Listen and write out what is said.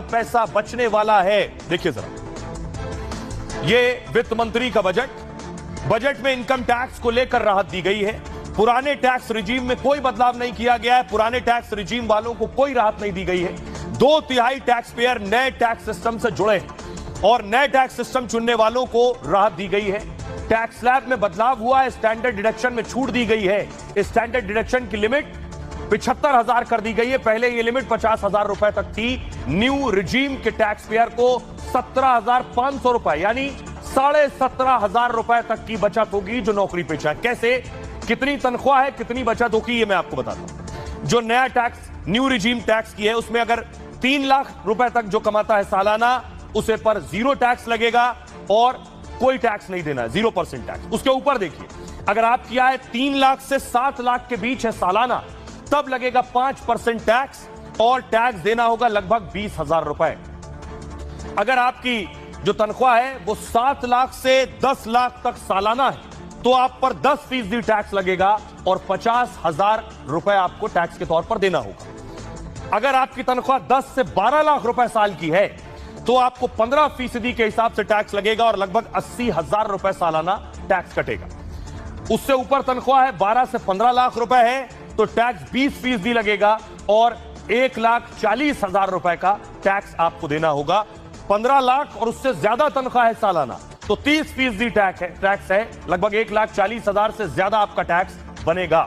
पैसा बचने वाला है। देखिए जरा, ये वित्त मंत्री का बजट में इनकम टैक्स को लेकर राहत दी गई है। पुराने टैक्स रिजीम में कोई बदलाव नहीं किया गया है। पुराने टैक्स रिजीम वालों को कोई राहत नहीं दी गई है। 2/3 टैक्स पेयर नए टैक्स सिस्टम से जुड़े हैं और नए टैक्स सिस्टम चुनने वालों को राहत दी गई है। टैक्स स्लैब में बदलाव हुआ है। स्टैंडर्ड डिडक्शन में छूट दी गई है। स्टैंडर्ड डिडक्शन की लिमिट 75,000 कर दी गई है। पहले ये लिमिट 50,000 रुपए तक थी। न्यू रिजीम के टैक्स पेयर को 17,500 रुपए यानी 17,500 रुपए तक की बचत होगी जो नौकरी पेशा है। कैसे, कितनी तनख्वाह है, कितनी बचत होगी, ये मैं आपको बताता हूं। जो नया टैक्स न्यू रिजीम टैक्स की है उसमें अगर 3 लाख रुपए तक जो कमाता है सालाना, उसे पर 0 टैक्स लगेगा और कोई टैक्स नहीं देना है, 0% टैक्स। उसके ऊपर देखिए, अगर आपकी आय 3 लाख से 7 लाख के बीच है सालाना, तब लगेगा 5% टैक्स और टैक्स देना होगा लगभग 20,000 रुपए। अगर आपकी जो तनख्वाह है वो 7 लाख से 10 लाख तक सालाना है, तो आप पर 10% टैक्स लगेगा और 50,000 रुपए आपको टैक्स के तौर पर देना होगा। अगर आपकी तनख्वाह 10 से 12 लाख रुपए साल की है, तो आपको 15% के हिसाब से टैक्स लगेगा और लगभग 80,000 रुपए सालाना टैक्स कटेगा। उससे ऊपर तनख्वाह है 12 से 15 लाख रुपए है, तो टैक्स 20% लगेगा और 1,40,000 रुपए का टैक्स आपको देना होगा। 15 लाख और उससे ज्यादा तनख्वाह है सालाना, तो 30% टैक्स है, लगभग 1,40,000 से ज्यादा आपका टैक्स बनेगा।